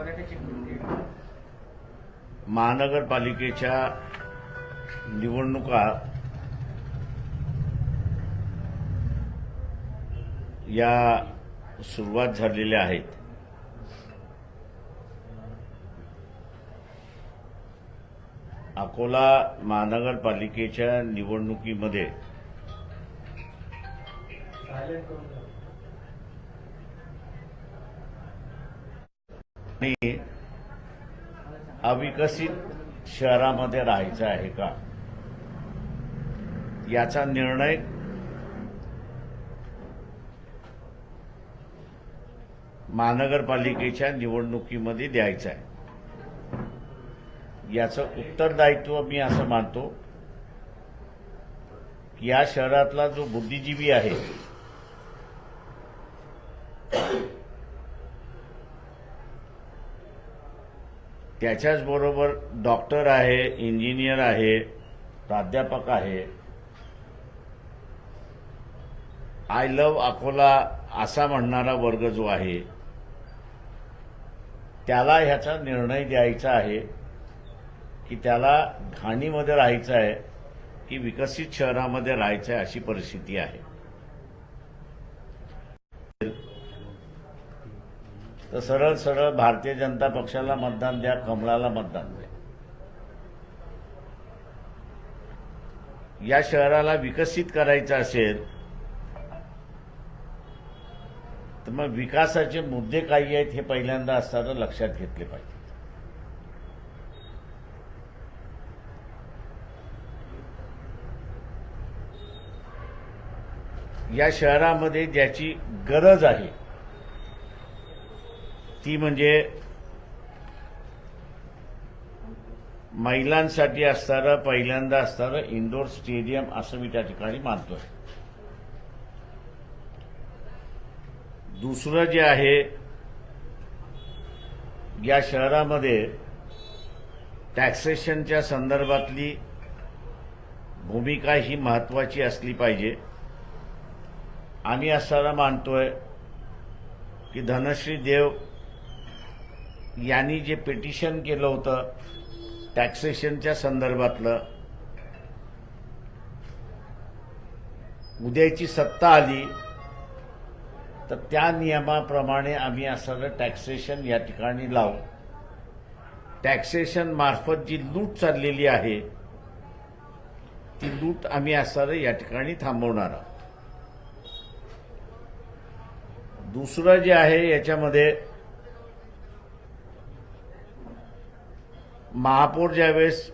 कर्नाटकची कृती आहे. महानगरपालिकेच्या निवडणुका या सुरुवात झालेल्या आहेत. अकोला महानगरपालिकेच्या निवडणुकीमध्ये आणि अविकसित शहरामध्ये राहायचं आहे का याचा निर्णय महानगरपालिकेच्या निवडणुकीमध्ये द्यायचा आहे. याचं उत्तरदायित्व मी असं मानतो की या शहरातला जो बुद्धिजीवी आहे त्याच्याच बरोबर डॉक्टर आहे, इंजिनियर आहे, प्राध्यापक आहे, आय लव्ह अकोला असा म्हणणारा वर्ग जो आहे त्याला ह्याचा निर्णय द्यायचा आहे की त्याला घाणीमध्ये राहायचं आहे की विकसित शहरामध्ये राहायचं आहे अशी परिस्थिती आहे. तर सरळ सरळ भारतीय जनता पक्षाला मतदान द्या, कमळाला मतदान द्या. या शहराला विकसित करायचं असेल तर मग विकासाचे मुद्दे काही आहेत हे पहिल्यांदा असताना लक्षात घेतले पाहिजे. या शहरामध्ये ज्याची गरज आहे ती म्हणजे महिलांसाठी असणारं पहिल्यांदा असणारं इंडोर स्टेडियम असं मी त्या ठिकाणी मानतोय. दुसरं जे आहे या शहरामध्ये टॅक्सेशनच्या संदर्भातली भूमिका ही महत्वाची असली पाहिजे. आम्ही असताना मानतोय की धनश्री देव यांनी जे पिटिशन केलं होतं टॅक्सेशनच्या संदर्भातलं, उद्याची सत्ता आली तर त्या नियमाप्रमाणे आम्ही असणारं टॅक्सेशन या ठिकाणी लावू. टॅक्सेशन मार्फत जी लूट चाललेली आहे ती लूट आम्ही असणारं या ठिकाणी थांबवणार आहोत. दुसरं जे आहे याच्यामध्ये महापौर ज्यावेळेस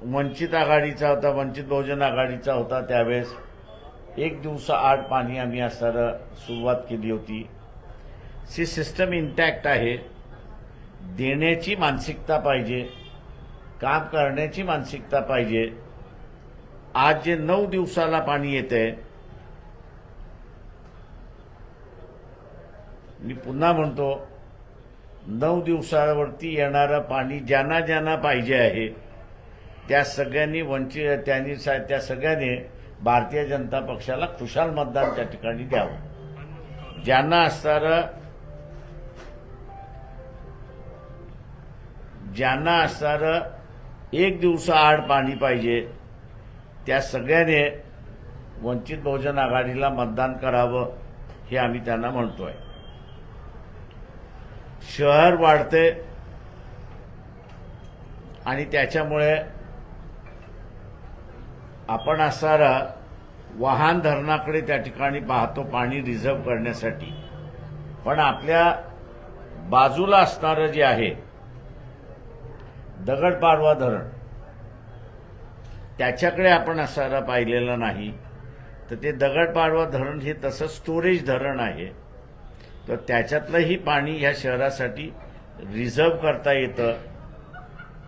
वंचित आघाडीचा होता, वंचित बहुजन आघाडीचा होता, त्यावेळेस एक दिवसाआड पाणी आम्ही असणारं सुरुवात केली होती. सी सिस्टम इंटॅक्ट आहे. देण्याची मानसिकता पाहिजे, काम करण्याची मानसिकता पाहिजे. आज जे 9 दिवसाला पाणी येतंय, मी पुन्हा म्हणतो 9 दिवसावरती येणारं पाणी ज्यांना ज्यांना पाहिजे आहे त्या सगळ्यांनी त्या सगळ्यांनी भारतीय जनता पक्षाला खुशाल मतदान त्या ठिकाणी द्यावं. ज्यांना असणारं 1 दिवसाआड पाणी पाहिजे त्या सगळ्यांनी वंचित बहुजन आघाडीला मतदान करावं हे आम्ही त्यांना म्हणतोय. शहर वाढते आणि त्याच्यामुळे आपण असणारा वाहन धरणाकडे त्या ठिकाणी पाहतो पाणी रिझर्व्ह करण्यासाठी. पण आपल्या बाजूला असणारं जे आहे दगडपाडवा धरण त्याच्याकडे आपण असणारा पाहिलेलं नाही. तर ते दगडपाडवा धरण हे तसं स्टोरेज धरण आहे. तर त्याच्यातलंही पाणी ह्या शहरासाठी रिझर्व्ह करता येतं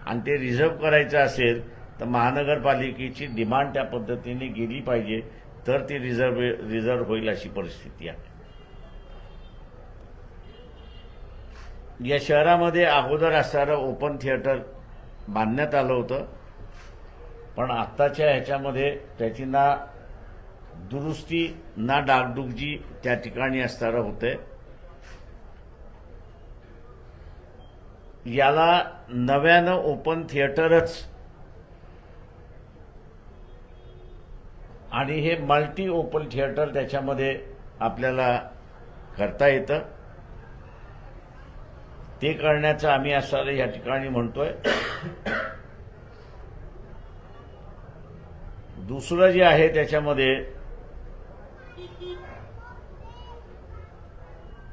आणि ते रिझर्व्ह करायचं असेल तर महानगरपालिकेची डिमांड त्या पद्धतीने गेली पाहिजे तर ते रिझर्व्ह होईल अशी परिस्थिती आहे. या शहरामध्ये अगोदर असणारं ओपन थिएटर बांधण्यात आलं होतं पण आत्ताच्या ह्याच्यामध्ये त्याची ना दुरुस्ती ना डागडुजी त्या ठिकाणी असणारं होते. याला नव्यानं ओपन थिएटरच आणि हे मल्टी ओपन थिएटर त्याच्यामध्ये आपल्याला करता येतं. ते करण्याचं आम्ही असं या ठिकाणी म्हणतोय. दुसरं जे आहे त्याच्यामध्ये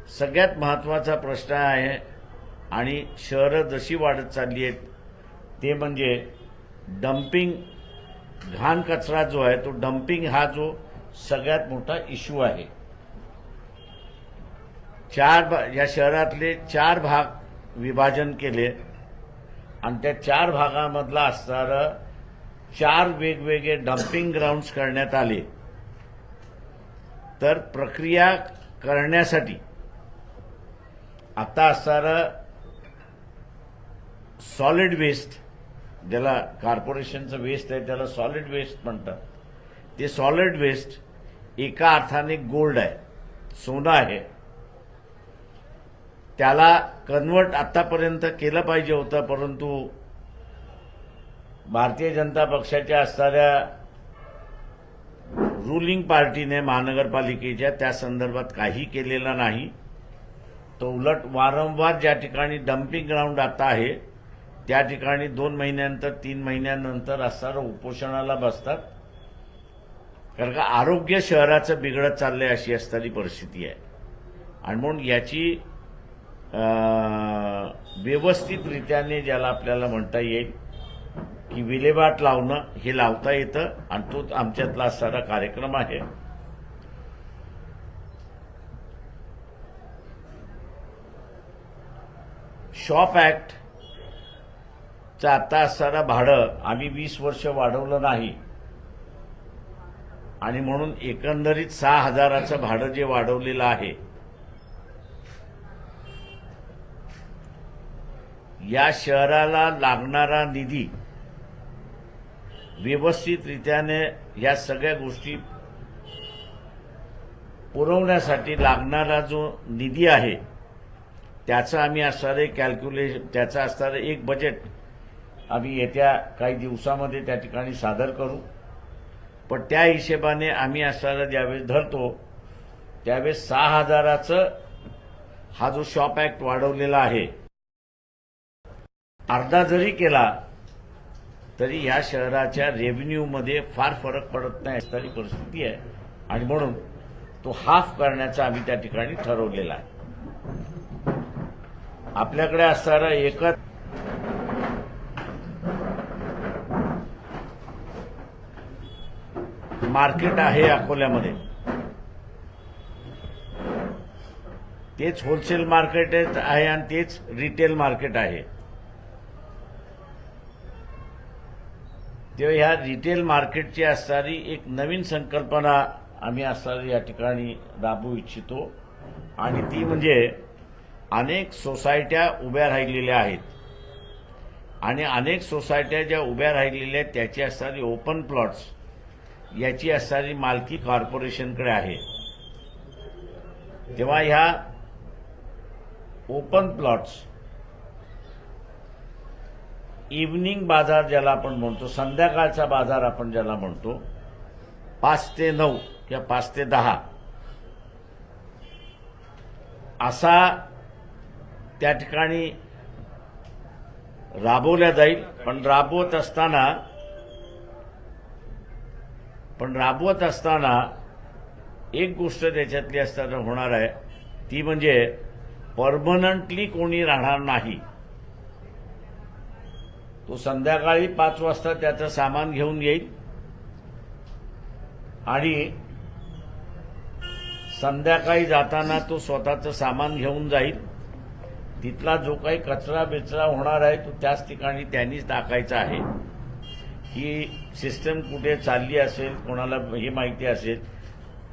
सगळ्यात महत्त्वाचा प्रश्न आहे आणि शहरं जशी वाढत चालली आहेत ते म्हणजे डम्पिंग. घाण कचरा जो आहे तो डम्पिंग हा जो सगळ्यात मोठा इश्यू आहे. या शहरातले 4 भाग विभाजन केले आणि त्या 4 भागामधला असणारं 4 वेगवेगळे डम्पिंग ग्राउंड्स करण्यात आले. तर प्रक्रिया करण्यासाठी आता असणारं सॉलिड वेस्ट, ज्याला कॉर्पोरेशनचं वेस्ट आहे त्याला सॉलिड वेस्ट म्हणतात, ते सॉलिड वेस्ट एका अर्थाने गोल्ड आहे, सोनं आहे. त्याला कन्वर्ट आतापर्यंत केलं पाहिजे होतं, परंतु भारतीय जनता पक्षाच्या असणाऱ्या रुलिंग पार्टीने महानगरपालिकेच्या त्या संदर्भात काही केलेलं नाही. तो उलट वारंवार ज्या ठिकाणी डम्पिंग ग्राउंड आता आहे त्या ठिकाणी 2 महिन्यानंतर 3 महिन्यानंतर असणारं उपोषणाला बसतात. कारण का आरोग्य शहराचं बिघडत चाललंय अशी असणारी परिस्थिती आहे. आणि म्हणून याची व्यवस्थितरित्याने ज्याला आपल्याला म्हणता येईल की विल्हेवाट लावणं हे लावता येतं आणि तो आमच्यातला असणारा कार्यक्रम आहे. शॉप ऍक्ट चं आता असणारं भाडं आम्ही 20 वर्ष वाढवलं नाही आणि म्हणून एकंदरीत 6,000चं भाडं जे वाढवलेलं आहे या शहराला लागणारा निधी व्यवस्थितरित्याने या सगळ्या गोष्टी पुरवण्यासाठी लागणारा जो निधी आहे त्याचं आम्ही असणारे कॅल्क्युलेशन, त्याचं असणारं एक बजेट आम्ही येत्या काही दिवसामध्ये त्या ठिकाणी सादर करू. पण त्या हिशेबाने आम्ही असणारं ज्यावेळेस धरतो त्यावेळेस 6,000चं हा जो शॉप ऍक्ट वाढवलेला आहे अर्धा जरी केला तरी या शहराच्या रेव्हेन्यूमध्ये फार फरक पडत नाही अशी परिस्थिती आहे. आणि म्हणून तो हाफ करण्याचा आम्ही त्या ठिकाणी ठरवलेला आहे. आपल्याकडे असणारं एकच मार्केट आहे अकोल्यामध्ये, तेच होलसेल मार्केट आहे आणि तेच रिटेल मार्केट आहे. तेव्हा ह्या रिटेल मार्केटची असणारी एक नवीन संकल्पना आम्ही असणारी या ठिकाणी राबवू इच्छितो आणि ती म्हणजे अनेक सोसायट्या उभ्या राहिलेल्या आहेत आणि अनेक सोसायट्या ज्या उभ्या राहिलेल्या आहेत त्याची असणारी ओपन प्लॉट्स याची असणारी मालकी कॉर्पोरेशनकडे आहे. तेव्हा ह्या ओपन प्लॉट्स इव्हनिंग बाजार ज्याला आपण म्हणतो, संध्याकाळचा बाजार आपण ज्याला म्हणतो, 5 ते 9 किंवा 5 ते 10 असा त्या ठिकाणी राबवल्या जाईल. पण राबवत असताना एक गोष्ट त्याच्यातली असताना होणार आहे ती म्हणजे परमनंटली कोणी राहणार नाही. तो संध्याकाळी 5 वाजता त्याचं सामान घेऊन येईल आणि संध्याकाळी जाताना तो स्वतःचं सामान घेऊन जाईल. तिथला जो काही कचरा बिचरा होणार आहे तो त्याच ठिकाणी त्यांनीच टाकायचा आहे. ही सिस्टम कुठे चालली असेल कोणाला हे माहिती असेल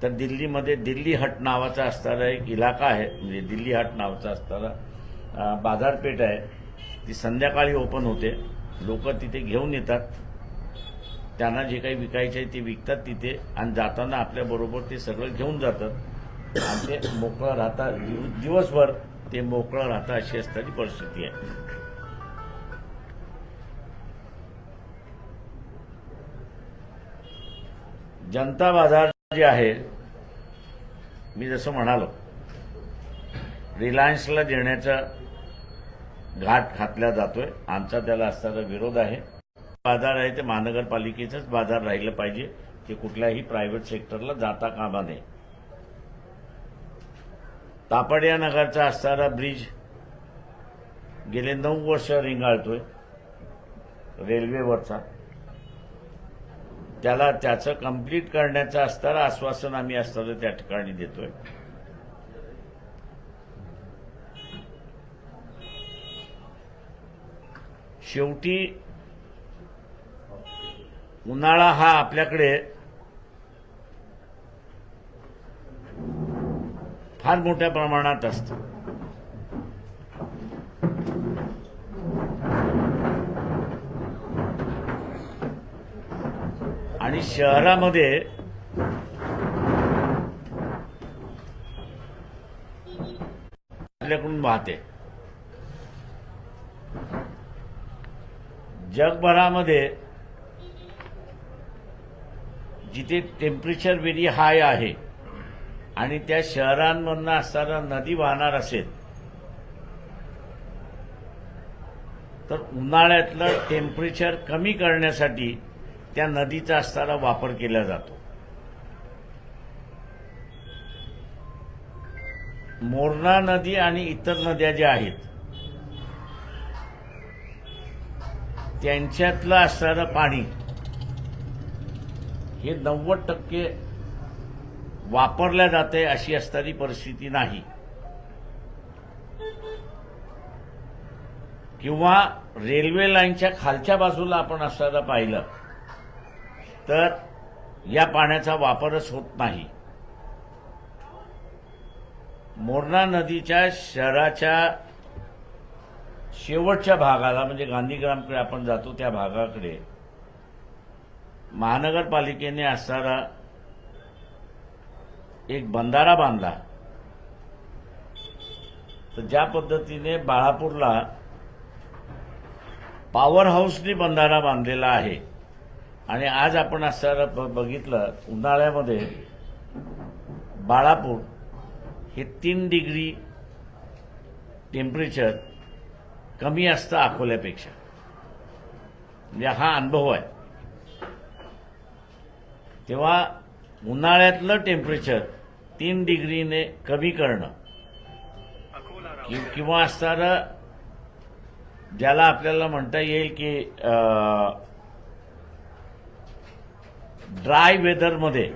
तर दिल्लीमध्ये दिल्ली हट नावाचा असणारा एक इलाका आहे, म्हणजे दिल्ली हट नावाचा असणारा बाजारपेठ आहे. ती संध्याकाळी ओपन होते. लोक तिथे घेऊन येतात, त्यांना जे काही विकायचे आहे ते विकतात तिथे आणि जाताना आपल्याबरोबर ते सगळं घेऊन जातात आणि ते मोकळं राहतात. दिवसभर ते मोकळं राहतं अशी असणारी परिस्थिती आहे. जनता बाजार जे आहे, मी जसं म्हणालो, रिलायन्सला देण्याचा घाट घातला जातोय. आमचा त्याला असणारा विरोध आहे. बाजार आहे ते महानगरपालिकेचंच बाजार राहिलं पाहिजे, ते कुठल्याही प्रायव्हेट सेक्टरला जाता कामा नये. तापडिया नगरचा असणारा ब्रिज गेले 9 वर्ष रिंगाळतोय रेल्वेवरचा. त्याचं कंप्लीट करण्याचं असणारं आश्वासन आम्ही असणारं त्या ठिकाणी देतोय. शेवटी उन्हाळा हा आपल्याकडे फार मोठ्या प्रमाणात असतो. आणि शहरामध्ये आपल्याकडून वाहते. जगभरामध्ये जिथे टेम्परेचर व्हेरी हाय आहे आणि त्या शहरांमधून असणारा नदी वाहणार असेल तर उन्हाळ्यातलं टेम्परेचर कमी करण्यासाठी त्या नदीचा असणारा वापर केला जातो. मोरणा नदी आणि इतर नद्या ज्या आहेत त्यांच्यातलं असणारं पाणी हे 90% वापरल्या जाते अशी असणारी परिस्थिती नाही. किंवा रेल्वे लाईनच्या खालच्या बाजूला आपण असणारा पाहिलं तर या पाण्याचा वापरच होत नाही. मोरणा नदीच्या शहराच्या शेवटच्या भागाला म्हणजे गांधीग्रामकडे आपण जातो त्या भागाकडे महानगरपालिकेने असणारा एक बंधारा बांधला. तर ज्या पद्धतीने बाळापूरला पॉवर हाऊसनी बंधारा बांधलेला आहे आणि आज आपण असं बघितलं उन्हाळ्यामध्ये बाळापूर हे 3 डिग्री टेम्परेचर कमी असतं अकोल्यापेक्षा. म्हणजे हा अनुभव आहे. तेव्हा उन्हाळ्यातलं टेम्परेचर 3 डिग्रीने कमी करणं किंवा असणारं ज्याला आपल्याला म्हणता येईल की ड्राय वेदरमध्ये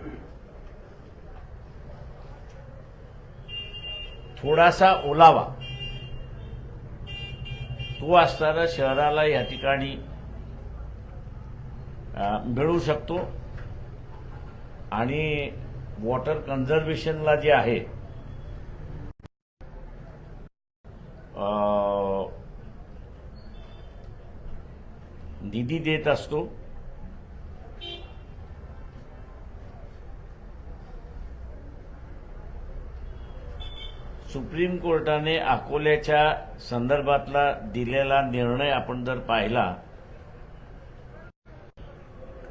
थोडासा ओलावा तो असणारा शहराला या ठिकाणी मिळू शकतो. आणि वॉटर कन्झर्वेशनला जे आहे निधी देत असतो. सुप्रीम कोर्टाने अकोल्याच्या संदर्भातला दिलेला निर्णय आपण जर पाहिला,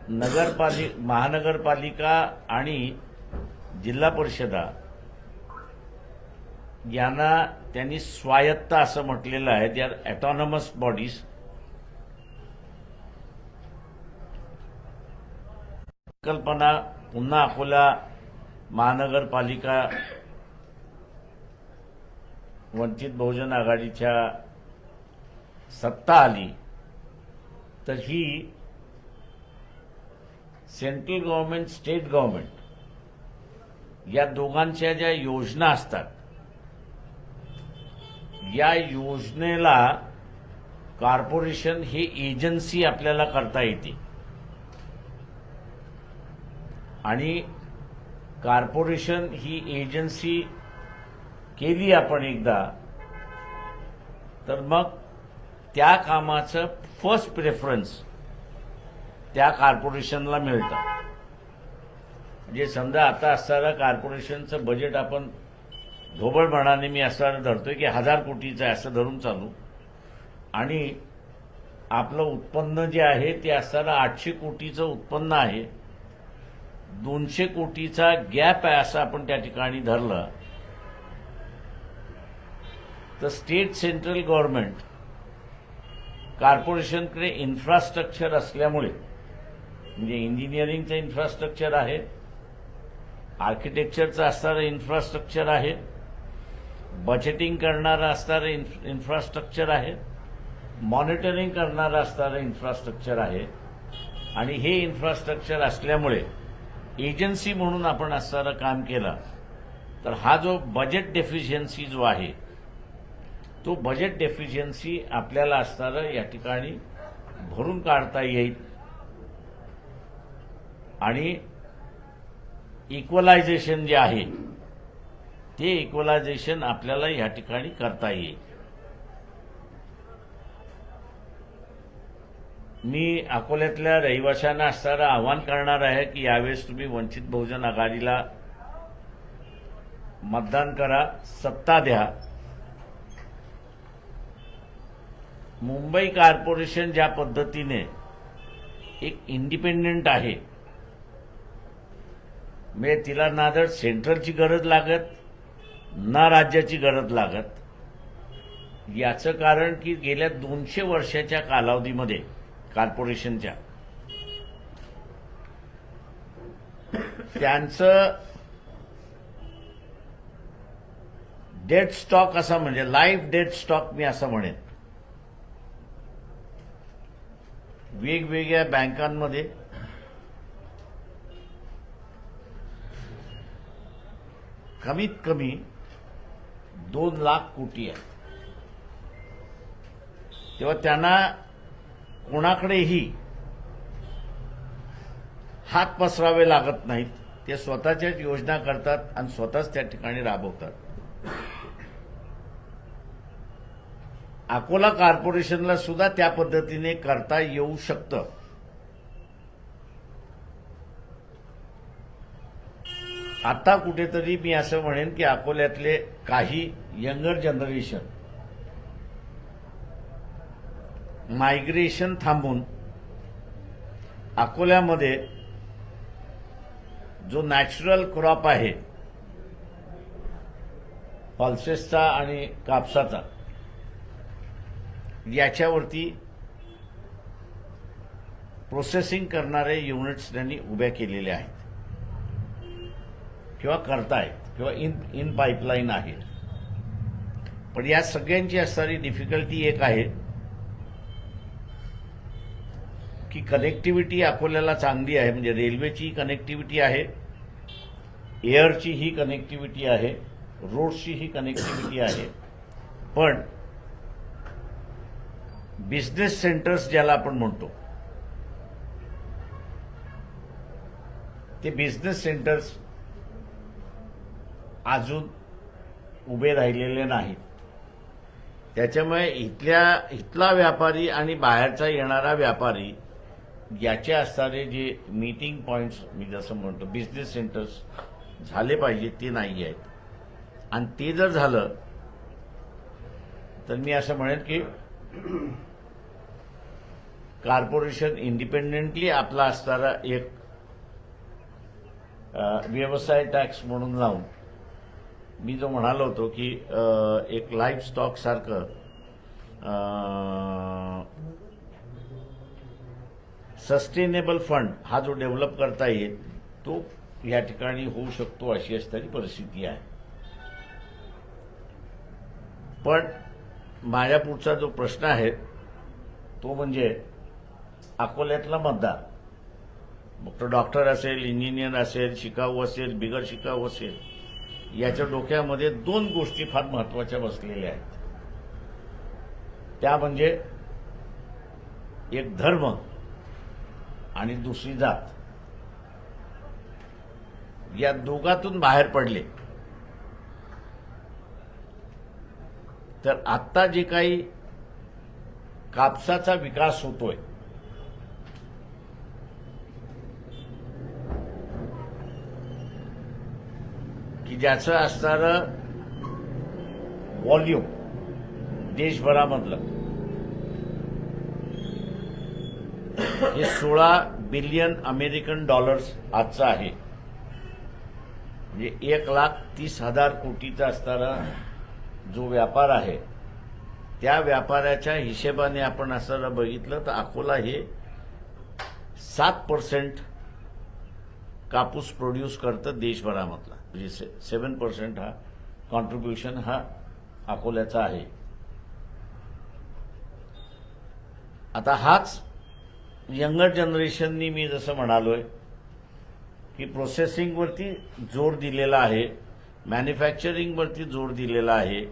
महानगरपालिका आणि जिल्हा परिषदा यांना त्यांनी स्वायत्त असं म्हटलेलं आहे. They are autonomous bodies. कल्पना पुन्हा अकोला महानगरपालिका वंचित बहुजन आघाडीच्या सत्ता आली तर ही सेंट्रल गव्हर्नमेंट स्टेट गव्हर्नमेंट या दोघांच्या ज्या योजना असतात या योजनेला कॉर्पोरेशन ही एजन्सी आपल्याला करता येते. आणि कॉर्पोरेशन ही एजन्सी केली आपण एकदा तर मग त्या कामाचं फर्स्ट प्रेफरन्स त्या कॉर्पोरेशनला मिळतं. म्हणजे समजा आता असणारं कॉर्पोरेशनचं बजेट आपण ढोबळपणाने मी असं धरतोय की 1000 कोटीचं आहे असं धरून चालू. आणि आपलं उत्पन्न जे आहे ते असणारं 800 कोटीचं उत्पन्न आहे. 200 कोटीचा गॅप आहे असं आपण त्या ठिकाणी धरलं तर स्टेट सेंट्रल गव्हर्नमेंट कॉर्पोरेशनकडे इन्फ्रास्ट्रक्चर असल्यामुळे म्हणजे इंजिनिअरिंगचं इन्फ्रास्ट्रक्चर आहे, आर्किटेक्चरचं असणारं इन्फ्रास्ट्रक्चर आहे, बजेटिंग करणारं असणारं इन्फ्रास्ट्रक्चर आहे, मॉनिटरिंग करणारं असणारं इन्फ्रास्ट्रक्चर आहे आणि हे इन्फ्रास्ट्रक्चर असल्यामुळे एजन्सी म्हणून आपण असणारं काम केलं तर हा जो बजेट डेफिशियन्सी जो आहे तो बजेट डेफिशियन्सी आपल्याला असणारं या ठिकाणी भरून काढता येईल आणि इक्वलायझेशन जे आहे ते इक्वलायझेशन आपल्याला या ठिकाणी करता येईल. मी अकोल्यातल्या रहिवाशांना असणारं आवाहन करणार आहे की यावेळेस तुम्ही वंचित बहुजन आघाडीला मतदान करा, सत्ता द्या. मुंबई कॉर्पोरेशन ज्या पद्धतीने एक इंडिपेंडेंट आहे म्हणजे तिला ना तर सेंट्रलची गरज लागत ना राज्याची गरज लागत. याचं कारण की गेल्या 200 वर्षाच्या कालावधीमध्ये कॉर्पोरेशनच्या त्यांचं डेट स्टॉक असा म्हणजे लाईफ डेट स्टॉक मी असं म्हणेन वेगवेगळ्या बँकांमध्ये कमीत कमी 2 लाख कोटी आहे. तेव्हा त्यांना कोणाकडेही हात पसरावे लागत नाहीत. ते स्वतःच्याच योजना करतात आणि स्वतःच त्या ठिकाणी राबवतात. अकोला कॉर्पोरेशनला सुद्धा त्या पद्धतीने करता येऊ शकतं. आता कुठेतरी मी असं म्हणेन की अकोल्यातले काही यंगर जनरेशन मायग्रेशन थांबून अकोल्यामध्ये जो नॅचरल क्रॉप आहे पल्सेसचा आणि कापसाचा याच्यावरती प्रोसेसिंग करणारे युनिट्स त्यांनी उभ्या केलेले आहेत किंवा करतायत किंवा इन पाईपलाईन आहे. पण या सगळ्यांची असणारी डिफिकल्टी एक आहे की कनेक्टिव्हिटी अकोल्याला चांगली आहे म्हणजे रेल्वेची कनेक्टिव्हिटी आहे, एअरची ही कनेक्टिव्हिटी आहे, रोड्सची ही कनेक्टिव्हिटी आहे. पण बिझनेस सेंटर्स ज्याला आपण म्हणतो ते बिझनेस सेंटर्स अजून उभे राहिलेले नाहीत. त्याच्यामुळे इथला व्यापारी आणि बाहेरचा येणारा व्यापारी याचे असणारे जे मीटिंग पॉइंट्स मी जसं म्हणतो बिझनेस सेंटर्स झाले पाहिजे ते नाही आहेत. आणि ते जर झालं तर मी असं म्हणेन की कॉर्पोरेशन इंडिपेंडेंटली आपला असणारा एक व्यवसाय टॅक्स म्हणून लावून मी जो म्हणालो होतो की एक लाईफ स्टॉक सारखं सस्टेनेबल फंड हा जो डेव्हलप करता येईल तो या ठिकाणी होऊ शकतो अशी असणारी परिस्थिती आहे. पण माझ्या पुढचा जो प्रश्न आहे तो म्हणजे अकोल्यातला मतदार मग तो डॉक्टर असेल, इंजिनियर असेल, शिकाऊ असेल, बिगर शिकाऊ असेल, याच्या डोक्यामध्ये 2 गोष्टी फार महत्वाच्या बसलेल्या आहेत. त्या म्हणजे एक धर्म आणि दुसरी जात. या दोघातून बाहेर पडले तर आत्ता जे काही कापसाचा विकास होतोय की ज्याचं असणारं व्हॉल्यूम देशभरामधलं हे $16 बिलियन आजचं आहे. म्हणजे 1,30,000 कोटीचा असणारा जो व्यापार आहे त्या व्यापाराच्या हिशेबाने आपण असं बघितलं तर अकोला हे 7% कापूस प्रोड्यूस करतं देशभरामधला, म्हणजे 7% हा कॉन्ट्रीब्युशन हा अकोल्याचा आहे. आता हाच यंगर जनरेशननी मी जसं म्हणालोय की प्रोसेसिंगवरती जोर दिलेला आहे, मॅन्युफॅक्चरिंगवरती जोर दिलेला आहे.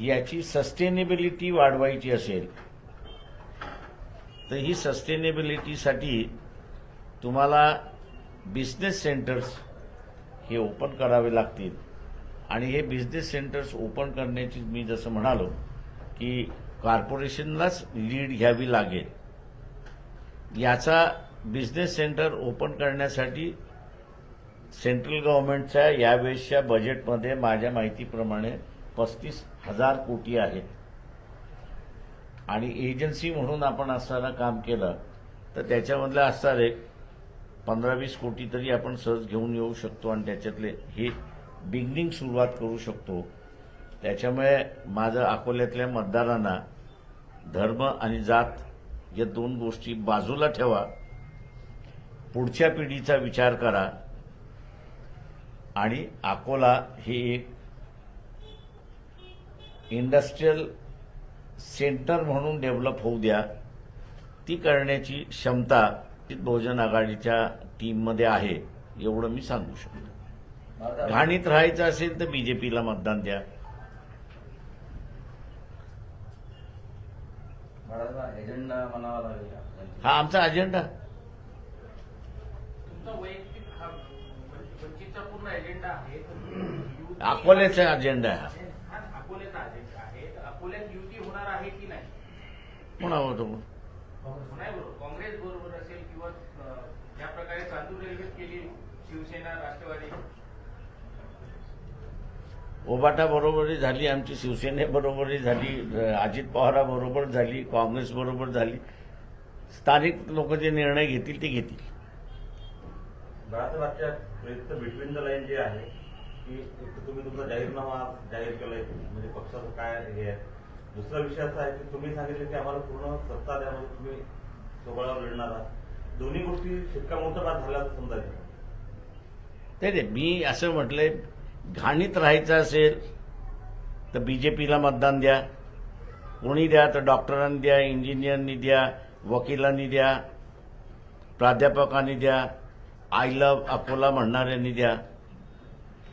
याची सस्टेनेबिलिटी वाढवायची असेल तर ही सस्टेनेबिलिटीसाठी तुम्हाला बिझनेस सेंटर्स हे ओपन करावे लागतील. आणि हे बिझनेस सेंटर्स ओपन करण्याची मी जसं म्हणालो की कॉर्पोरेशनलाच लीड घ्यावी लागेल. याचा बिझनेस सेंटर ओपन करण्यासाठी सेंट्रल गव्हर्नमेंटच्या यावेळेसच्या बजेटमध्ये माझ्या माहितीप्रमाणे 35,000 कोटी आहेत. आणि एजन्सी म्हणून आपण असताना काम केलं तर त्याच्यामधलं असणारे 15-20 कोटी तरी आपण सहज घेऊन येऊ शकतो आणि त्याच्यातले हे बिगिनिंग सुरुवात करू शकतो. त्याच्यामुळे माझं अकोल्यातल्या मतदारांना धर्म आणि जात या दोन गोष्टी बाजूला ठेवा, पुढच्या पिढीचा विचार करा आणि अकोला हे एक इंडस्ट्रियल सेंटर म्हणून डेव्हलप होऊ द्या. ती करण्याची क्षमता बहुजन आघाडीच्या टीममध्ये आहे, एवढं मी सांगू शकतो. घाणीत राहायचं असेल तर बीजेपीला मतदान द्या. एजेंडा म्हणावा लागेल हा आमचा अजेंडा. तुमचा वैयक्तिक हा वंचितचा पूर्ण एजेंडा आहे. अकोल्याचा अजेंडा आहे. हा अकोल्याचा अजेंडा आहे. तर अकोल्यात युती होणार आहे की नाही? म्हणावं तो नाही बरोबर, काँग्रेस बरोबर असेल किंवा ज्या प्रकारे चांदूर रेल्वेत केली शिवसेना राष्ट्रवादी. ओबाटा बरोबरी झाली, आमची शिवसेनेबरोबरी झाली, अजित पवाराबरोबर झाली, काँग्रेस बरोबर झाली. स्थानिक लोक जे निर्णय घेतील ते घेतील. बाळासाहेबांच्या बिटवीन द लाईन जे आहे की एक तर तुम्ही तुमचा जाहीरनामा जाहीर केलाय, म्हणजे पक्षाचं काय हे आहे. दुसरा विषय असा आहे की तुम्ही सांगितलं की आम्हाला पूर्ण सत्ता द्यामध्ये तुम्ही सोबळावर लढणार आहात. दोन्ही गोष्टी शिक्कामोर्तबाद झाल्या असं समजायचं. ते मी असं म्हटलंय, घाणीत राहायचं असेल तर बीजेपीला मतदान द्या. कोणी द्या तर डॉक्टरांनी द्या, इंजिनियरनी द्या, वकिलांनी द्या, प्राध्यापकांनी द्या, आय लव्ह अकोला म्हणणाऱ्यांनी द्या.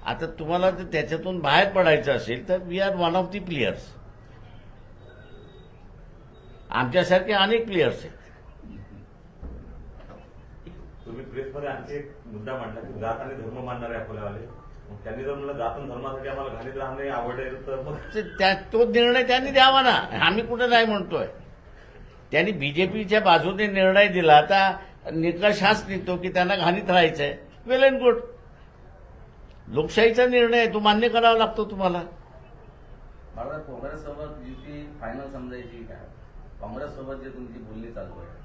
आता तुम्हाला जर त्याच्यातून बाहेर पडायचं असेल तर we are one of the players. आमच्यासारखे अनेक प्लेयर्स आहेत. तुम्ही प्रेसमध्ये आणखी एक मुद्दा मांडला की जात आणि धर्म मानणारे अकोल्यावाले. त्यांनी जर म्हणलं जात आणि धर्मासाठी आम्हाला घाणीत राहणे आवडेल तर मग तो निर्णय त्यांनी द्यावा ना, आम्ही कुठे नाही म्हणतोय. त्यांनी बीजेपीच्या बाजूने निर्णय दिला, आता निकष हाच निघतो की त्यांना घाणीत राहायचंय. वेल अँड गुड, लोकशाहीचा निर्णय आहे, तो मान्य करावा लागतो तुम्हाला. मला काँग्रेस सोबत युती फायनल समजायची काय? काँग्रेस सोबत जे तुमची बोलणी चालू आहे.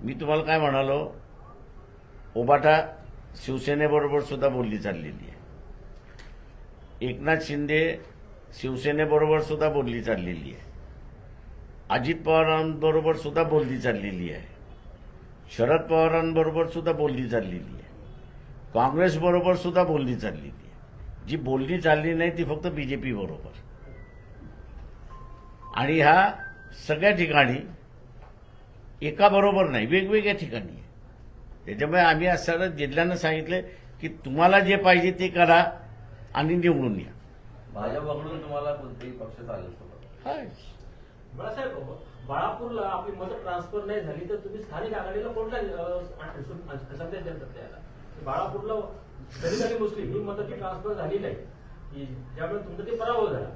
मी तुम्हाला काय म्हणालो, ओबाटा शिवसेनेबरोबर सुद्धा बोलली चाललेली आहे. एकनाथ शिंदे शिवसेनेबरोबर सुद्धा बोलली चाललेली आहे. अजित पवारांबरोबर सुद्धा बोलली चाललेली आहे. शरद पवारांबरोबर सुद्धा बोलली चाललेली आहे. काँग्रेसबरोबर सुद्धा बोलली चाललेली आहे. जी बोलणी चालली नाही ती फक्त बीजेपी बरोबर. आणि ह्या सगळ्या ठिकाणी एका बरोबर नाही, वेगवेगळ्या ठिकाणी आहे. त्याच्यामुळे आम्ही असं जिल्ह्यानं सांगितलं की तुम्हाला जे पाहिजे ते करा आणि निवडून या. भाजपकडून तुम्हाला कोणतेही पक्ष चालेल सोबत? हाय. बाळासाहेब, बाळापूरला आपली मतं ट्रान्सफर नाही झाली तर तुम्ही स्थानिक आघाडीला कोणता संदेश देतात त्याला? बाळापूरला दलित आणि मुस्लिम ही मतं ती ट्रान्सफर झाली नाही, त्यामुळे तुमचा ते पराभव झाला.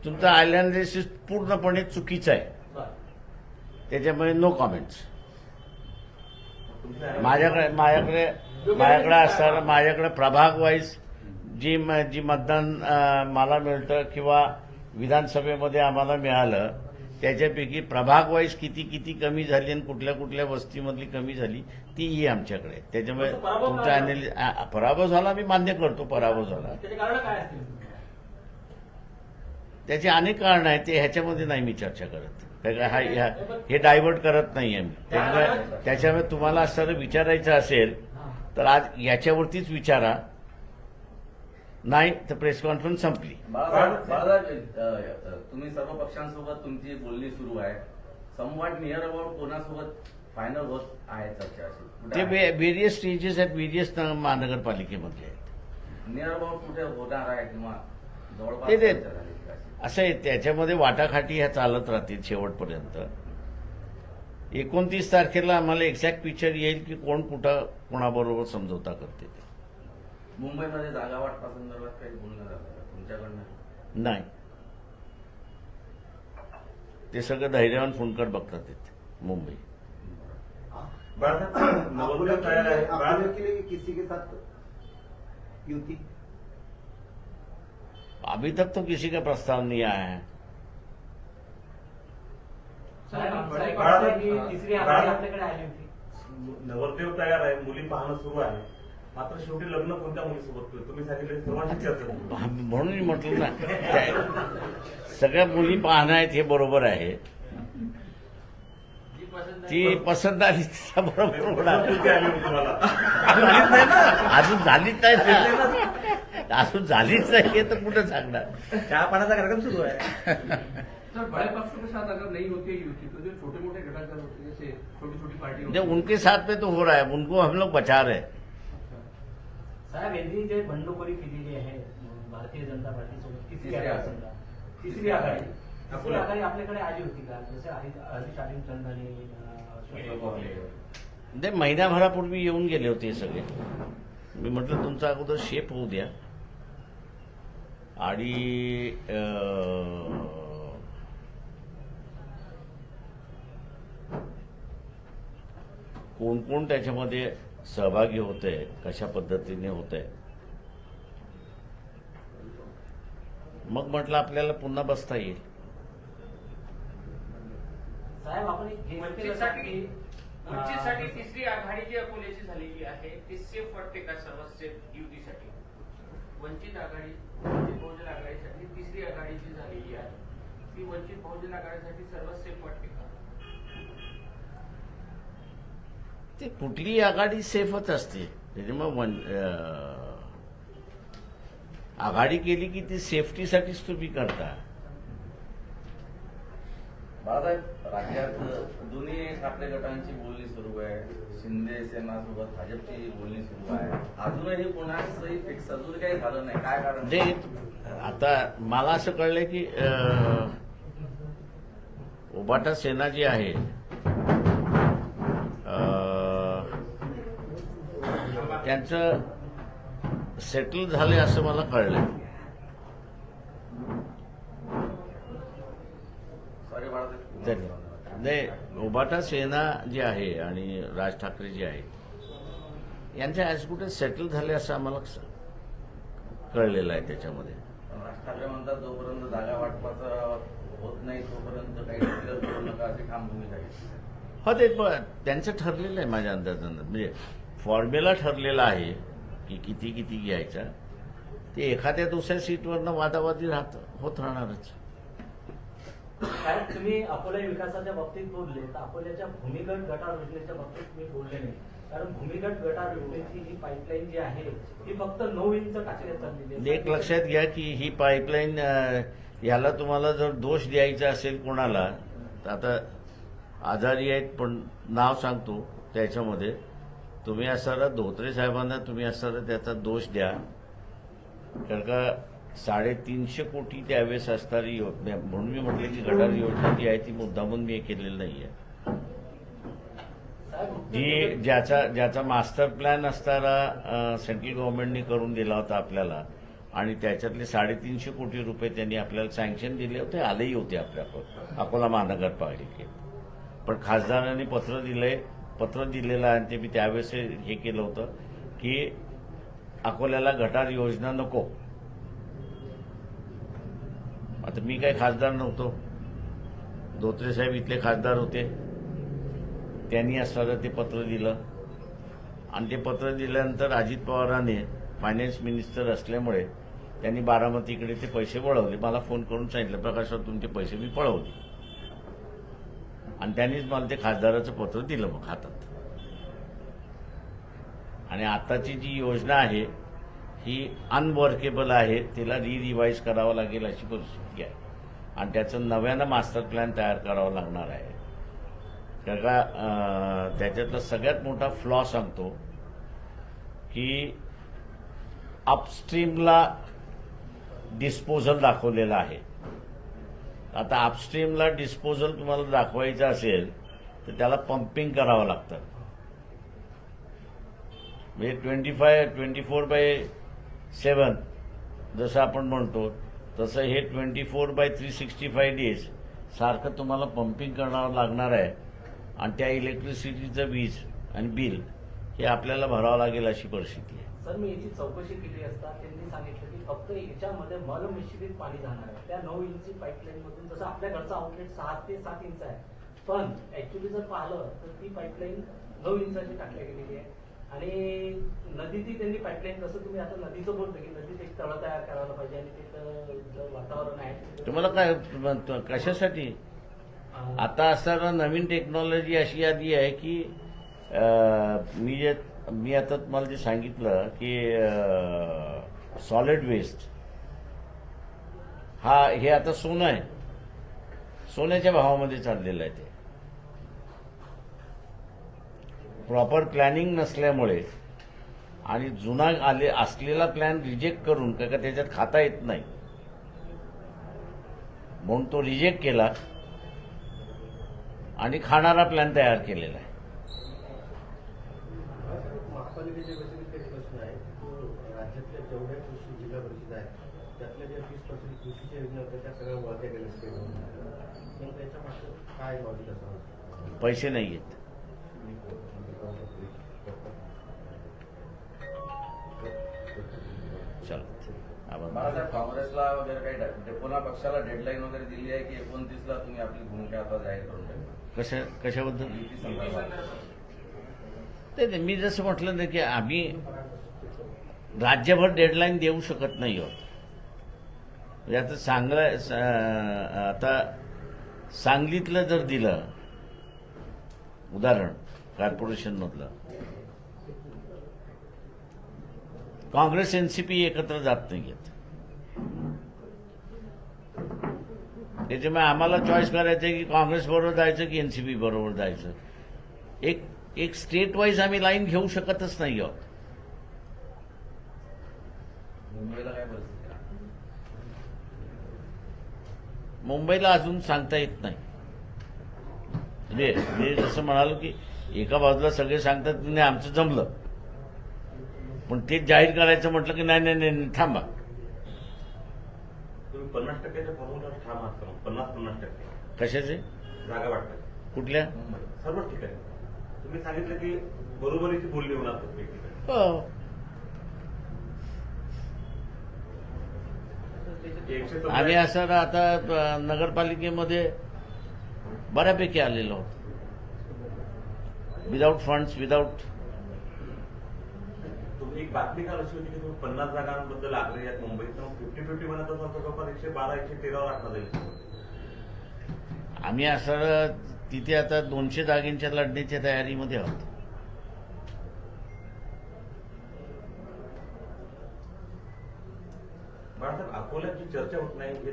तुमचा अनालिसिस पूर्णपणे चुकीचं आहे. त्याच्यामुळे नो कॉमेंट्स. माझ्याकडे असताना माझ्याकडे प्रभाग वाईज जी मतदान मला मिळतं किंवा विधानसभेमध्ये आम्हाला मिळालं त्याच्यापैकी प्रभाग वाईज किती किती कमी झाली आणि कुठल्या कुठल्या वस्तीमधली कमी झाली तीही आमच्याकडे आहे. त्याच्यामुळे असं पराभव तुमचा काय? पराभव झाला, मी मान्य करतो पराभव झाला. त्याचे कारण काय असतील? त्याची अनेक कारणं आहेत, ते ह्याच्यामध्ये नाही मी चर्चा करत. हे डायव्हर्ट करत नाही आम्ही. त्याच्यामुळे तुम्हाला असं विचारायचं असेल तर आज याच्यावरतीच विचारा, नाही तर प्रेस कॉन्फरन्स संपली. बाळासाहेब, तुम्ही सर्व पक्षांसोबत तुमची बोलणी सुरू आहे. समवॉट नियर अबाउट कोणासोबत फायनल होत आहे चर्चा अशी? कुठे ते आहे? व्हेरियस स्टेजेस आहेत, व्हेरियस महानगरपालिकेमधले आहेत. नियर अबाउट कुठे होणार आहे किंवा जवळपास ते- चर्चा झाली का अशी? असं आहे, त्याच्यामध्ये वाटाघाटी ह्या चालत राहतील शेवटपर्यंत. 29 तारखेला आम्हाला एक्झॅक्ट पिक्चर येईल की कोण कुठं कोणाबरोबर समझोता करते ते. मुंबईमध्ये जागा वाटपासंदर्भात काही बोलणं झालं का तुमच्याकडनं? नाही, ते सगळं धैर्यवान फुंडकर बघतात तिथे मुंबई. बाळासाहेब, नवोदय तयार आहे. आपको बाळासाहेब, के लिए किसी के साथ युति? अभी तक तो किसी का प्रस्ताव नहीं आया है. तिसरी आघाडी आपल्याकडे आली होती. नवरदेव तयार आहे, मुली पाहणं सुरू आहे. मात्र शेवटी लग्न कोणत्या मुलीसोबत केलं? तुम्ही सांगितले सर्वांची चर्चा झाली. म्हणून मी म्हटलं ना, सगळ्या मुली पाहणं आहेत हे बरोबर आहे. जी पसंत ती पसंत आली तिचा बरोबर होणार. मुलगी आली होती तुम्हाला. झालीच नाही ना, अजून झालीच नाही ना, अजून झालीच नाही हे तर कुठं सांगणार. चहा पाण्याचा कार्यक्रम सुरू आहे. सर, बड़े पक्षों के साथ अगर नहीं होती है युति तो जो छोटे मोटे घटक होते हैं जैसे छोटी छोटी पार्टी म्हणजे उनके साथ में तो हो रहा है, उनको हम लोग बचा रहे हैं. साहेब, यांनी जे बंडखोरी केलेली आहे भारतीय जनता पार्टीसोबत तिसरी आघाडी आपल्याकडे आली होती का? जसे हरीश आलिमचंद आणि अशोक पवार. ते महिन्याभरापूर्वी येऊन गेले होते हे सगळे. मी म्हटलं तुमचा अगोदर शेप होऊ द्या आणि कोण कोण त्याच्यामध्ये सहभागी होते, कशा पद्धतीने होते, मग म्हटलं आपल्याला पुन्हा बसता येईल. साहेब, आपण एक गेम केलं वंचितसाठी की वंचितसाठी तिसरी आघाडी जी अकोल्याची झालेली आहे ती सेफ वाटते का सर्वात सेफ युतीसाठी? वंचित आघाडी, वंचित बहुजन आघाडीसाठी तिसरी आघाडी जी झालेली आहे ती वंचित बहुजन आघाडीसाठी सर्वात सेफ वाटते का? ते कुठलीही आघाडी सेफच असते. त्याच्यामुळे आघाडी केली की ती सेफ्टीसाठीच तुम्ही करता. बाळासाहेब, राज्यात दोन्ही ठाकरे गटांची बोलणी सुरू आहे. शिंदे सेनासोबत भाजपची बोलणी सुरू आहे. अजूनही कोणाचंही फिक्स अजून काही झालं नाही. काय कारण? जे आता मला असं कळलंय की उबाटा सेना जी आहे त्यांचं सेटल झालंय असं मला कळलंय. सॉरी बाळासाहेब. नाही, उबाटा सेना जी आहे आणि राज ठाकरे जी आहे यांच्या ॲज कुठे सेटल झाले असं आम्हाला कळलेलं आहे. त्याच्यामध्ये राज ठाकरे म्हणतात जोपर्यंत जागा वाटपाचं होत नाही तोपर्यंत काही डिक्लेअर करू नका अशी ठाम भूमिका घेतली. हो, ते त्यांचं ठरलेलं आहे माझ्या अंदाजानं. म्हणजे फॉर्म्युला ठरलेला आहे की किती किती घ्यायचा. ते एखाद्या दुसऱ्या सीटवरनं वादावादी होत राहणारच. साहेब, तुम्ही अकोला विकासाच्या बाबतीत बोलले तर अकोल्याच्या भूमिगत गटार योजनेच्या बाबतीत तुम्ही बोलले नाही. कारण भूमिगत गटार योजनेची ही पाईपलाईन जी आहे ती फक्त 9 इंच टाकण्यात चाललेली आहे. एक लक्षात घ्या की ही पाईपलाईन ह्याला तुम्हाला जर दोष द्यायचा असेल कोणाला तर आता आजारी आहेत पण नाव सांगतो त्याच्यामध्ये तुम्ही असणारा धोत्रे साहेबांना तुम्ही असणारा त्याचा दोष द्या. कारण का 350 कोटी त्यावेळेस असणारी योजना म्हणून मी म्हटलं की गटार योजना जी आहे ती मुद्दामून मी केलेली नाहीये. जी ज्याचा मास्टर प्लॅन असणारा सेंट्रल गव्हर्नमेंटने करून दिला होता आपल्याला आणि त्याच्यातले 350 कोटी रुपये त्यांनी आपल्याला सँक्शन दिले होते, आलेही होते आपल्याकडे अकोला महानगरपालिकेत. पण खासदारांनी पत्र दिलेलं आहे आणि ते मी त्यावेळेस हे केलं होतं की अकोल्याला गटार योजना नको. आता मी काही खासदार नव्हतो, धोत्रे साहेब इथले खासदार होते, त्यांनी असणारं ते पत्र दिलं आणि ते पत्र दिल्यानंतर अजित पवारांनी फायनान्स मिनिस्टर असल्यामुळे त्यांनी बारामतीकडे ते पैसे वळवले. मला फोन करून सांगितलं, प्रकाशराव तुमचे पैसे मी पळवले, आणि त्यांनीच मला ते खासदाराचं पत्र दिलं मग हातात. आणि आताची जी योजना आहे ही अनवर्केबल आहे, तिला रिवाईज करावं लागेल अशी परिस्थिती आहे आणि त्याचं नव्यानं मास्टर प्लॅन तयार करावा लागणार आहे. त्याच्यातला सगळ्यात मोठा फ्लॉ सांगतो की अपस्ट्रीमला डिस्पोजल दाखवलेला आहे. आता अपस्ट्रीमला डिस्पोजल तुम्हाला दाखवायचं असेल तर त्याला पंपिंग करावं लागतं. म्हणजे 24/7 जसं आपण म्हणतो तसं हे 24/365 डेज सारखं तुम्हाला पंपिंग करावं लागणार आहे आणि त्या इलेक्ट्रिसिटीचं वीज आणि बिल हे आपल्याला भरावं लागेल अशी परिस्थिती आहे. सर, मी याची चौकशी केली असता त्यांनी सांगितलं की फक्त याच्यामध्ये मलमिश्रित पाणी जाणार आहे. त्या 9 इंची पाईपलाईन मधून, जसं आपल्या घरचा आउटलेट 6 ते 7 इंच आहे, पण ऍक्च्युली जर पाहिलं तर ती पाईपलाईन 9 इंचाची टाकल्या गेलेली आहे. आणि नदीतही त्यांनी पाईपलाईन, कसं तुम्ही आता नदीचं बोलतो की नदीत एक तळ तयार करायला पाहिजे आणि तिथं वातावरण आहे. तुम्हाला काय कशासाठी आता असताना नवीन टेक्नॉलॉजी अशी आली आहे की मी आता तुम्हाला जे सांगितलं की सॉलिड वेस्ट हे आता सोनं आहे, सोन्याच्या भावामध्ये चाललेलं आहे. ते प्रॉपर प्लॅनिंग नसल्यामुळे आणि जुना असलेला प्लॅन रिजेक्ट करून का त्याच्यात खाता येत नाही म्हणून तो रिजेक्ट केला आणि खाणारा प्लॅन तयार केलेला आहे. महापालिकेच्या व्यतिरिक्त एक प्रश्न आहे, तो राज्यातल्या जेवढ्या कृषी जिल्हा परिषद आहेत त्यातल्या ज्या 20% कृषीच्या योजना होत्या त्या सगळ्या वळत्या गेल्या स्टेटवर. त्याच्या मागे काय लॉजिक असावं? पैसे नाही आहेत. चलो बाळासाहेब, काँग्रेसला वगैरे काही पुन्हा पक्षाला डेडलाईन वगैरे दिली आहे की 29ला तुम्ही आपली भूमिका आता जाहीर करून टाका? कशाबद्दल? युती संदर्भात. ते मी जसं म्हटलं ना की आम्ही राज्यभर डेडलाईन देऊ शकत नाही आहोत. म्हणजे आता सांगलीतलं जर दिलं उदाहरण कॉर्पोरेशन मधलं, काँग्रेस एनसीपी एकत्र जात नाहीयेत. त्याच्यामुळे आम्हाला चॉईस करायचं आहे की काँग्रेस बरोबर जायचं की एनसीपी बरोबर जायचं. एक स्टेट वाईज आम्ही लाईन घेऊ शकतच नाही आहोत. मुंबईला काय परिस्थिती आहे? मुंबईला अजून सांगता येत नाही. म्हणजे जसं म्हणालो की एका बाजूला सगळे सांगतात नाही आमचं जमलं, पण तेच जाहीर करायचं म्हटलं की नाही थांबा. तुम्ही 50%च्या फॉर्म्युलावर ठाम आहात का? 50-50% कशाचे जागा वाटतात कुठल्या? सर्वच ठिकाणी. तुम्ही सांगितलं की बरोबरीची बोलणी होणार प्रत्येक ठिकाणी. हो, 100 आम्ही असं आता नगरपालिकेमध्ये बऱ्यापैकी आलेलो आहोत. Without funds, without. तुम्ही एक बातमी काल अशी होती की तुम्ही 50 जागांबद्दल आग्रही आहेत मुंबईत, 50-50 म्हणत असाल तर जवळपास 112-113 आठवडा जाईल. आम्ही असं तिथे आता 200 जागेंच्या लढण्याच्या तयारीमध्ये आहोत. बाळासाहेब, अकोल्यात जी चर्चा होत नाही हे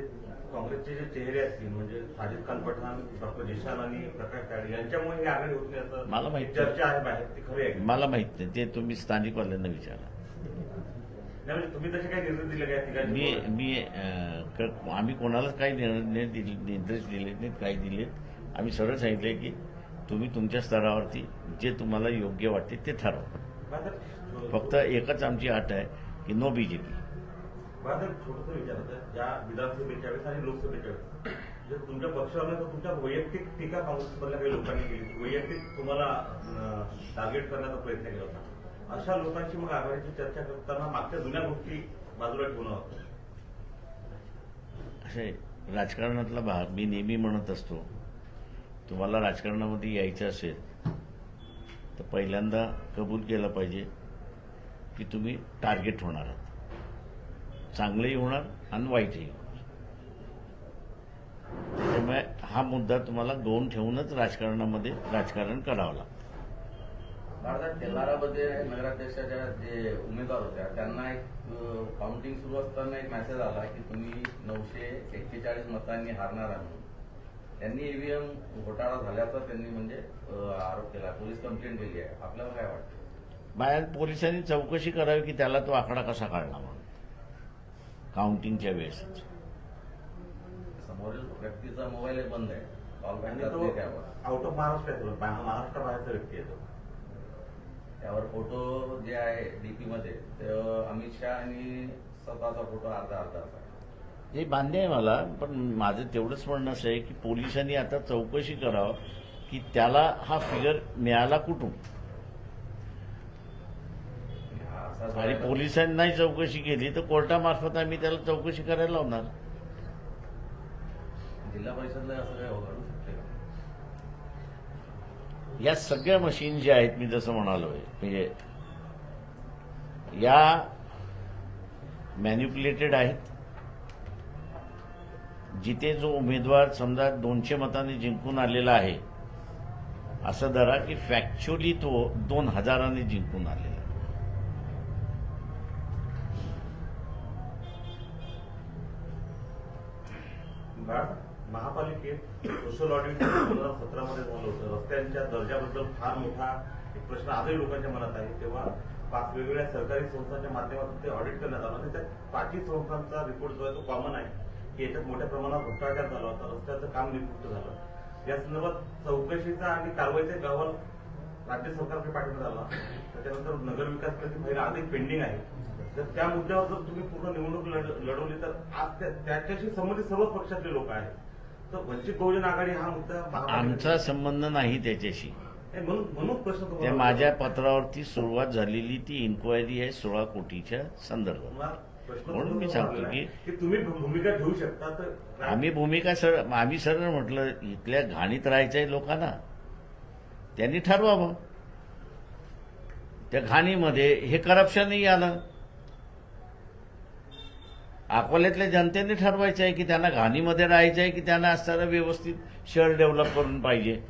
काँग्रेसचे जे चेहरे असतील म्हणजे साजिद खान पठाण, डॉक्टर जिशान आणि प्रकाश तायडे यांच्यामुळे ही आघाडी होत नाही असं मला माहिती चर्चा आहे बाहेर, ती खरी आहे? मला माहित नाही, ते तुम्ही स्थानिकवाल्यांना विचारा. नाही म्हणजे तुम्ही तसे काही निर्णय दिले काय ठिकाणी? आम्ही कोणालाच काही निर्देश दिले नाहीत, काही दिलेत. आम्ही सरळ सांगितले की तुम्ही तुमच्या स्तरावरती जे तुम्हाला योग्य वाटते ते ठरवा. फक्त एकच आमची अट आहे की नो बीजेपी. बाळासाहेब, छोटंसं विचारायचं, ज्या विधानसभेच्या वेळेस आणि लोकसभेच्या वेळेस जर तुमच्या पक्षावर तर तुमच्या वैयक्तिक टीका काँग्रेसमधल्या काही लोकांनी केली, वैयक्तिक तुम्हाला टार्गेट करण्याचा प्रयत्न केला होता. अशा लोकांची मग आघाडीची चर्चा करताना मागच्या जुन्या गोष्टी बाजूला ठेवणं होतं. असे राजकारणातला भाग मी नेहमी म्हणत असतो तुम्हाला राजकारणामध्ये यायचं असेल तर पहिल्यांदा कबूल केलं पाहिजे की तुम्ही टार्गेट होणार आहात, चांगलंही होणार आणि वाईटही होणार. त्यामुळे हा मुद्दा तुम्हाला गौण ठेवूनच राजकारणामध्ये राजकारण करावं लागतं. भारतात तेलारामध्ये नगराध्यक्षाच्या जे उमेदवार होत्या त्यांना एक काउंटिंग सुरू असताना एक मेसेज आला की तुम्ही 941 मतांनी हारणार आहे म्हणून. त्यांनी ईव्हीएम घोटाळा झाल्याचा त्यांनी म्हणजे आरोप केला, पोलीस कंप्लेंट केली आहे. आपल्याला काय वाटतं? बाहेर पोलिसांनी चौकशी करावी की त्याला तो आकडा कसा काढला म्हणून काउंटिंगच्या वेळेस. समोरील व्यक्तीचा मोबाईल बंद आहे, कॉल आणि बॅक तो त्यावर आउट ऑफ महाराष्ट्र आहे, महाराष्ट्राबाहेरचा व्यक्ती आहे तो. त्यावर फोटो जे आहे डीपी मध्ये ते अमित शहा आणि स्वतःचा फोटो अर्धा अर्धा असा आहे. हे मान्य आहे मला, पण माझं तेवढंच म्हणणं असं आहे की पोलिसांनी आता चौकशी करावं की त्याला हा फिगर मिळाला कुठून. हा असा आणि पोलिसांनी नाही चौकशी केली तर कोर्टामार्फत आम्ही त्याला चौकशी करायला लावणार. जिल्हा परिषदला असं काय घडू शकते का? या सगळ्या मशीन ज्या आहेत, मी जसं म्हणालोय, म्हणजे या मॅन्युप्युलेटेड आहेत. जिथे जो उमेदवार समजा 200 मतांनी जिंकून आलेला आहे असं धरा की फॅक्च्युअली तो 2000 जिंकून आलेला आहे. महापालिकेत सोशल ऑडिट 2017 मध्ये झालं होतं. रस्त्यांच्या दर्जाबद्दल फार मोठा एक प्रश्न आजही लोकांच्या मनात आहे. तेव्हा 5 वेगवेगळ्या सरकारी संस्थांच्या माध्यमातून ते ऑडिट करण्यात आलं आणि त्या 5ही संस्थांचा रिपोर्ट जो आहे तो कॉमन आहे की याच्यात मोठ्या प्रमाणात भ्रष्टाचार झाला होता, रस्त्याचं काम निकृष्ट झालं. या संदर्भात चौकशीचा आणि कारवाईचा अहवाल राज्य सरकारकडे पाठवण्यात आला. त्याच्यानंतर नगरविकास पहिला आदेश पेंडिंग आहे. तर त्या मुद्द्यावर जर तुम्ही पूर्ण निवडणूक लढवली तर आज त्याच्याशी संबंधित सर्व पक्षातले लोक आहेत. तर वंचित बहुजन आघाडी हा मुद्दा आमचा संबंध नाही त्याच्याशी. म्हणून प्रश्न त्या तुम्हाला माझ्या पत्रावरती सुरुवात झालेली ती इन्क्वायरी आहे 16 कोटीच्या संदर्भात. तुम्हाला प्रश्न म्हणून मी सांगतो की तुम्ही भूमिका घेऊ शकता. तर आम्ही भूमिका आम्ही सरळ म्हटलं इथल्या घाणीत राहायचंय लोकांना, त्यांनी ठरवावं. त्या घाणीमध्ये हे करप्शनही आलं. अकोल्यातल्या जनतेने ठरवायचं आहे की त्यांना घाणीमध्ये राहायचं आहे की त्यांना असताना व्यवस्थित शहर डेव्हलप करून पाहिजे.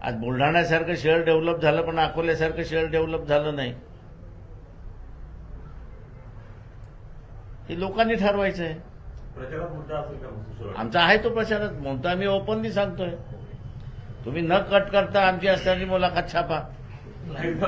आज बुलढाण्यासारखं शहर डेव्हलप झालं पण अकोल्यासारखं शहर डेव्हलप झालं नाही. हे लोकांनी ठरवायचं आहे. प्रचारात मुद्दा असेल का सोशल आमचा आहे तो प्रचारात म्हणतो, आम्ही ओपनली सांगतोय. तुम्ही न कट करता आमची असणारी मुलाखत छापा. ऑडिट?